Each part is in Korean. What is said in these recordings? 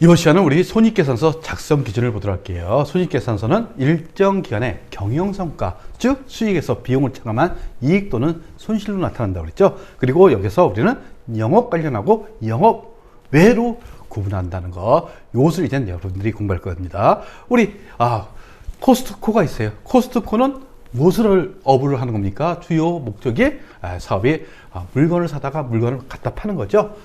이번 시간은 우리 손익계산서 작성 기준을 보도록 할게요. 손익계산서는 일정 기간의 경영성과, 즉 수익에서 비용을 차감한 이익 또는 손실로 나타난다고 그랬죠. 그리고 여기서 우리는 영업 관련하고 영업 외로 구분한다는 거, 이것을 이제 여러분들이 공부할 겁니다. 우리 코스트코가 있어요. 코스트코는 무엇을 어부를 하는 겁니까? 주요 목적이 사업이 물건을 사다가 물건을 갖다 파는 거죠.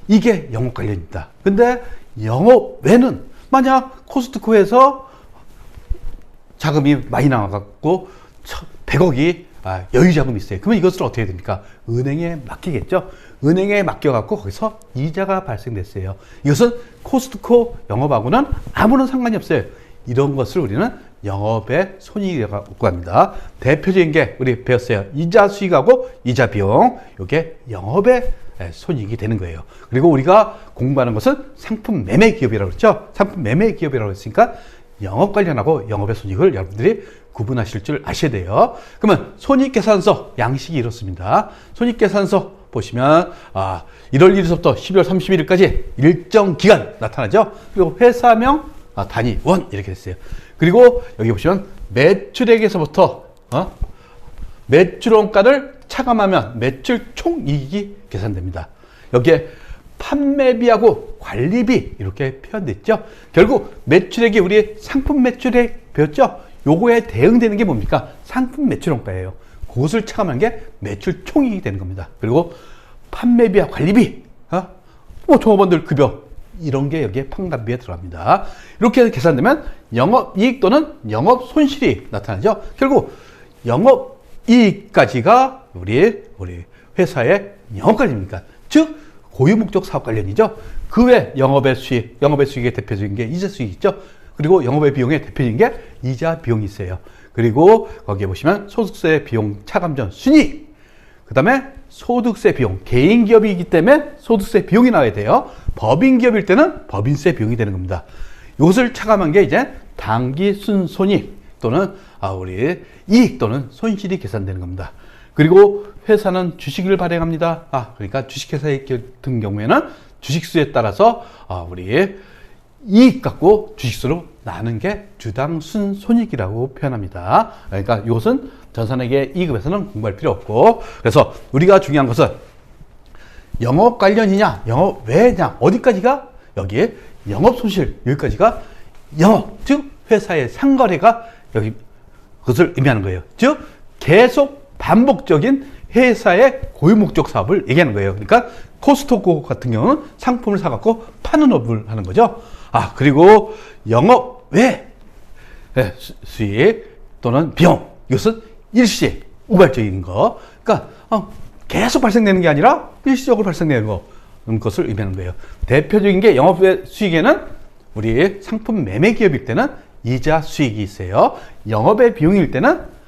이게 영업 관련입니다. 근데 영업 외는, 만약 코스트코에서 자금이 많이 나와갖고 100억이 여유 자금이 있어요. 그러면 이것을 어떻게 해야 됩니까? 은행에 맡기겠죠. 은행에 맡겨갖고 거기서 이자가 발생됐어요. 이것은 코스트코 영업하고는 아무런 상관이 없어요. 이런 것을 우리는 영업의 손익이라고 합니다. 대표적인 게 우리 배웠어요. 이자 수익하고 이자 비용. 이게 영업의 손익이 되는 거예요. 그리고 우리가 공부하는 것은 상품 매매 기업이라고 그랬죠. 상품 매매 기업이라고 했으니까 영업 관련하고 영업의 손익을 여러분들이 구분하실 줄 아셔야 돼요. 그러면 손익계산서 양식이 이렇습니다. 손익계산서 보시면 1월 1일부터 12월 31일까지 일정 기간 나타나죠. 그리고 회사명, 단위, 원 이렇게 됐어요. 그리고 여기 보시면 매출액에서부터 매출원가를 차감하면 매출 총이익이 계산됩니다. 여기에 판매비하고 관리비 이렇게 표현됐죠. 결국 매출액이 우리 상품 매출액 배웠죠. 요거에 대응되는 게 뭡니까? 상품 매출원가예요. 그것을 차감한 게 매출 총이익이 되는 겁니다. 그리고 판매비와 관리비, 종업원들 급여 이런 게 여기에 판관비에 들어갑니다. 이렇게 계산되면 영업이익 또는 영업손실이 나타나죠. 결국 영업이익까지가 우리 회사의 영업관리입니까? 즉 고유목적 사업 관련이죠. 그 외 영업의 수익의 대표적인 게 이자 수익이 있죠. 그리고 영업의 비용의 대표적인 게 이자 비용이 있어요. 그리고 거기에 보시면 소득세 비용 차감 전 순이익, 그 다음에 소득세 비용, 개인 기업이기 때문에 소득세 비용이 나와야 돼요. 법인 기업일 때는 법인세 비용이 되는 겁니다. 이것을 차감한 게 이제 당기 순손익 또는 우리 이익 또는 손실이 계산되는 겁니다. 그리고 회사는 주식을 발행합니다. 그러니까 주식회사 같은 경우에는 주식수에 따라서 우리 이익 갖고 주식수로 나눈 게 주당 순손익이라고 표현합니다. 그러니까 이것은 전산회계 2급에서는 공부할 필요 없고, 그래서 우리가 중요한 것은 영업 관련이냐 영업 외냐 어디까지가 여기에 영업 손실, 여기까지가 영업, 즉 회사의 상거래가 여기 그것을 의미하는 거예요. 즉 계속 반복적인 회사의 고유목적 사업을 얘기하는 거예요. 그러니까 코스트코 같은 경우는 상품을 사갖고 파는 업을 하는 거죠. 그리고 영업 외 수익 또는 비용, 이것은 일시 우발적인 거, 그러니까 계속 발생되는 게 아니라 일시적으로 발생되는 것을 의미하는 거예요. 대표적인 게 영업 외 수익에는 우리 상품 매매 기업일 때는 이자 수익이 있어요. 영업의 비용일 때는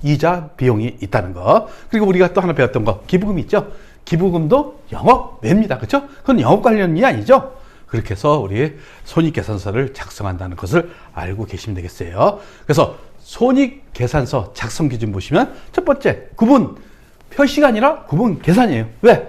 이자 비용이 있다는 거. 그리고 우리가 또 하나 배웠던 거, 기부금 있죠. 기부금도 영업 외입니다. 그렇죠? 그건 영업 관련이 아니죠. 그렇게 해서 우리 손익계산서를 작성한다는 것을 알고 계시면 되겠어요. 그래서 손익계산서 작성 기준 보시면 첫 번째, 구분 표시가 아니라 구분 계산이에요. 왜?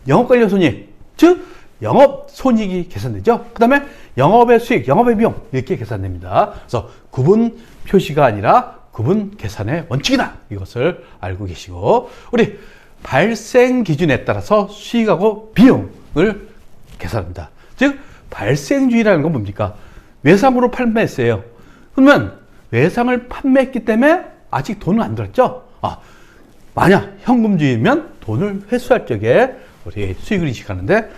영업 관련 손익, 즉 영업 손익이 계산되죠. 그 다음에 영업의 수익, 영업의 비용 이렇게 계산됩니다. 그래서 구분 표시가 아니라 구분 계산의 원칙이다. 이것을 알고 계시고, 우리 발생 기준에 따라서 수익하고 비용을 계산합니다. 즉 발생주의라는 건 뭡니까? 외상으로 판매했어요. 그러면 외상을 판매했기 때문에 아직 돈은 안 들었죠. 만약 현금주의면 돈을 회수할 적에 우리 수익을 인식하는데,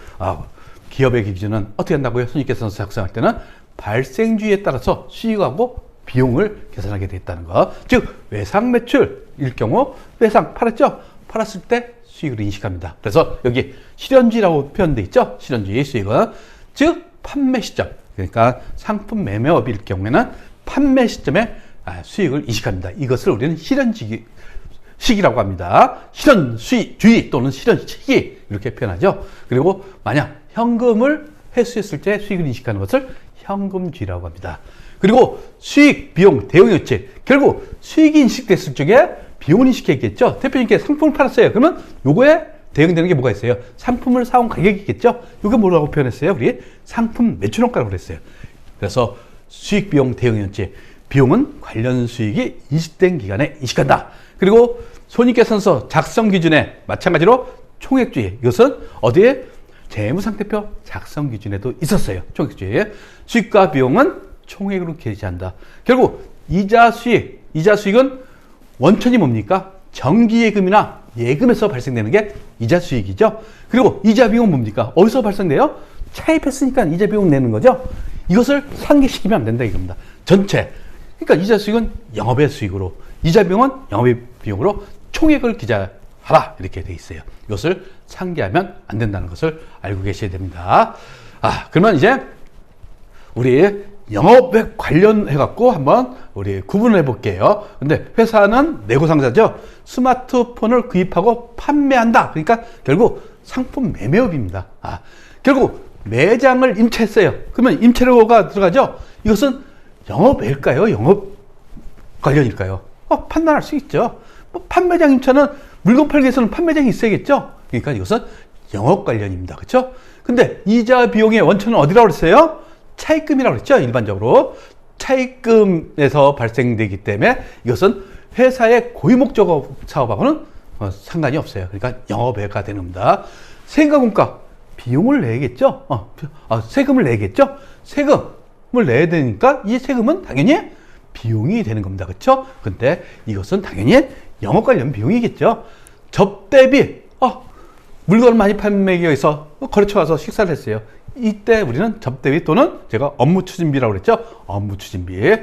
기업의 기준은 어떻게 한다고요? 손익계산서 작성할 때는 발생주의에 따라서 수익하고 비용을 계산하게 됐다는 거. 즉 외상 매출일 경우 외상 팔았죠? 팔았을 때 수익을 인식합니다. 그래서 여기 실현주의라고 표현되어 있죠? 실현주의 수익은 즉 판매 시점, 그러니까 상품 매매업일 경우에는 판매 시점에 수익을 인식합니다. 이것을 우리는 실현시기라고 합니다. 실현주의 또는 실현시기 이렇게 표현하죠. 그리고 만약 현금을 회수했을 때 수익을 인식하는 것을 현금주의라고 합니다. 그리고 수익, 비용, 대응유치, 결국 수익이 인식됐을 적에 비용을 인식했겠죠. 대표님께 상품을 팔았어요. 그러면 요거에 대응되는 게 뭐가 있어요? 상품을 사온 가격이겠죠? 이게 뭐라고 표현했어요? 우리 상품 매출원가라고 그랬어요. 그래서 수익 비용 대응이었지. 비용은 관련 수익이 인식된 기간에 인식한다. 그리고 손익계산서 작성 기준에 마찬가지로 총액주의. 이것은 어디에? 재무상태표 작성 기준에도 있었어요. 총액주의. 수익과 비용은 총액으로 계시한다. 결국 이자 수익은 원천이 뭡니까? 정기예금이나 예금에서 발생되는 게 이자 수익이죠. 그리고 이자 비용은 뭡니까? 어디서 발생돼요? 차입했으니까 이자 비용 내는 거죠. 이것을 상기시키면 안 된다 이겁니다. 전체. 그러니까 이자 수익은 영업의 수익으로, 이자 비용은 영업의 비용으로 총액을 기재하라 이렇게 돼 있어요. 이것을 상기하면 안 된다는 것을 알고 계셔야 됩니다. 그러면 이제 우리 영업액 관련해 갖고 한번 우리 구분을 해 볼게요. 근데 회사는 내고상자죠. 스마트폰을 구입하고 판매한다. 그러니까 결국 상품 매매업입니다. 결국 매장을 임차했어요. 그러면 임차료가 들어가죠. 이것은 영업외일까요? 영업 관련일까요? 판단할 수 있죠. 뭐 판매장 임차는 물건 팔기 위해서는 판매장이 있어야겠죠. 그러니까 이것은 영업 관련입니다. 그렇죠? 근데 이자 비용의 원천은 어디라고 그랬어요? 차입금이라고 그랬죠. 일반적으로 차입금에서 발생되기 때문에 이것은 회사의 고유목적 사업하고는 상관이 없어요. 그러니까 영업외가 되는 겁니다. 세금과 비용을 내겠죠. 세금을 내겠죠. 세금을 내야 되니까 이 세금은 당연히 비용이 되는 겁니다. 그렇죠? 근데 이것은 당연히 영업 관련 비용이겠죠. 접대비, 물건을 많이 판매하기 위해서 거래처 가서 식사를 했어요. 이때 우리는 접대비 또는 제가 업무 추진비라고 그랬죠. 업무 추진비.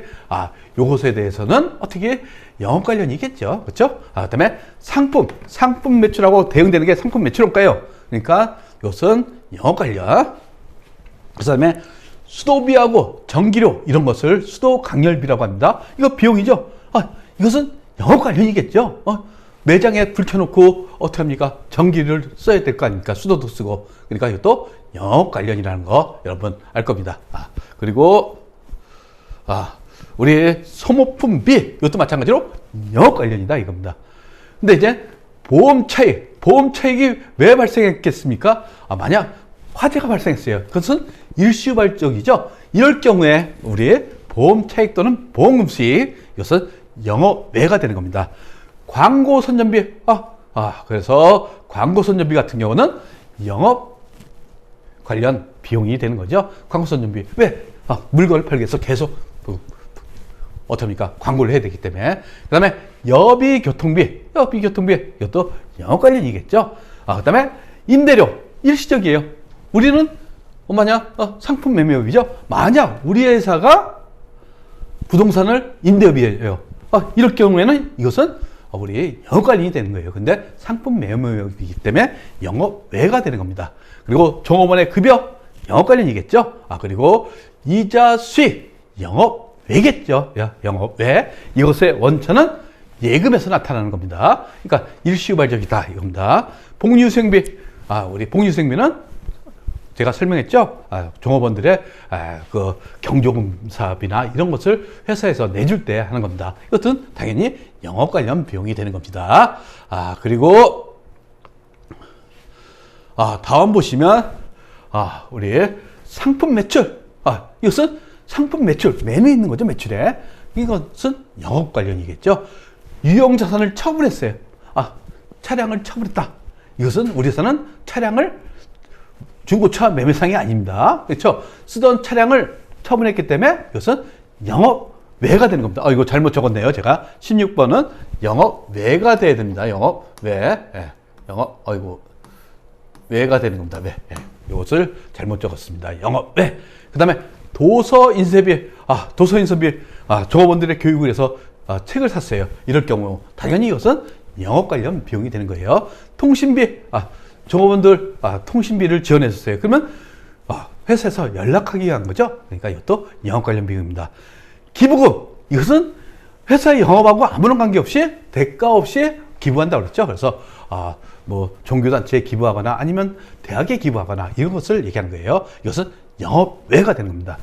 요것에 대해서는 어떻게 영업 관련이겠죠. 그렇죠? 그다음에 상품 매출하고 대응되는 게 상품 매출원가예요. 그러니까 이것은 영업 관련. 그다음에 수도비하고 전기료 이런 것을 수도 강열비라고 합니다. 이거 비용이죠. 이것은 영업 관련이겠죠. 매장에 불 켜놓고 어떻게 합니까? 전기를 써야 될 거 아닙니까? 수도도 쓰고. 그러니까 이것도 영업 관련이라는 거 여러분 알 겁니다. 그리고 우리 소모품비 이것도 마찬가지로 영업 관련이다 이겁니다. 근데 이제 보험 차익이 왜 발생했겠습니까? 만약 화재가 발생했어요. 그것은 일시유발적이죠. 이럴 경우에 우리 보험 차익 또는 보험금 수익 이것은 영업외가 되는 겁니다. 광고 선전비 그래서 광고 선전비 같은 경우는 영업 관련 비용이 되는 거죠. 광고 선전비 왜? 물건을 팔기 위해서 계속 어떻습니까? 광고를 해야 되기 때문에. 그 다음에 여비 교통비 이것도 영업 관련이겠죠. 그 다음에 임대료 일시적이에요. 우리는 만약 상품 매매업이죠. 만약 우리 회사가 부동산을 임대업이에요. 이럴 경우에는 이것은 우리 영업 관련이 되는 거예요. 근데 상품 매매업이기 때문에 영업외가 되는 겁니다. 그리고 종업원의 급여 영업 관련이겠죠. 그리고 이자 수익 영업외겠죠. 영업외. 이것의 원천은 예금에서 나타나는 겁니다. 그러니까 일시유발적이다 이겁니다. 복리후생비 우리 복리후생비는 제가 설명했죠. 종업원들의 그 경조금 사업이나 이런 것을 회사에서 내줄 때 하는 겁니다. 이것은 당연히 영업 관련 비용이 되는 겁니다. 그리고 다음 보시면 우리 상품 매출. 이것은 상품 매출, 매매 있는 거죠. 매출에. 이것은 영업 관련이겠죠. 유용자산을 처분했어요. 차량을 처분했다. 이것은 우리 회사는 차량을 중고차 매매상이 아닙니다. 그렇죠? 쓰던 차량을 처분했기 때문에 이것은 영업외가 되는 겁니다. 이거 잘못 적었네요. 제가 16번은 영업외가 돼야 됩니다. 영업외. 외가 되는 겁니다. 외. 이것을 잘못 적었습니다. 영업외. 그 다음에 도서인쇄비. 도서인쇄비. 종업원들의 교육을 위해서 책을 샀어요. 이럴 경우 당연히 이것은 영업 관련 비용이 되는 거예요. 통신비. 종업원들 통신비를 지원했었어요. 그러면 회사에서 연락하기 위한 거죠. 그러니까 이것도 영업 관련 비용입니다. 기부금. 이것은 회사의 영업하고 아무런 관계없이 대가 없이 기부한다고 그랬죠. 그래서 뭐 종교단체에 기부하거나 아니면 대학에 기부하거나 이런 것을 얘기하는 거예요. 이것은 영업외가 되는 겁니다.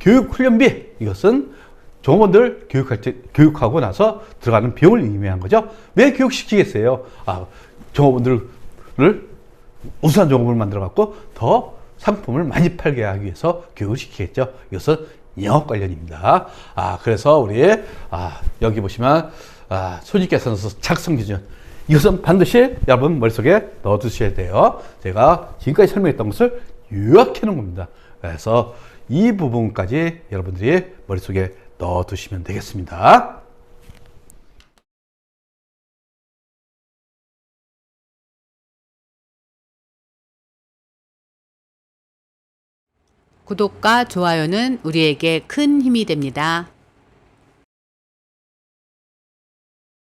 교육훈련비. 이것은 종업원들 교육하고 나서 들어가는 비용을 의미한 거죠. 왜 교육시키겠어요? 종업원들을 우수한 종업을 만들어 갖고 더 상품을 많이 팔게 하기 위해서 교육을 시키겠죠. 이것은 영업 관련입니다. 그래서 우리 여기 보시면 손익계산서 작성 기준, 이것은 반드시 여러분 머릿속에 넣어 두셔야 돼요. 제가 지금까지 설명했던 것을 요약해 놓은 겁니다. 그래서 이 부분까지 여러분들이 머릿속에 넣어 두시면 되겠습니다. 구독과 좋아요는 우리에게 큰 힘이 됩니다.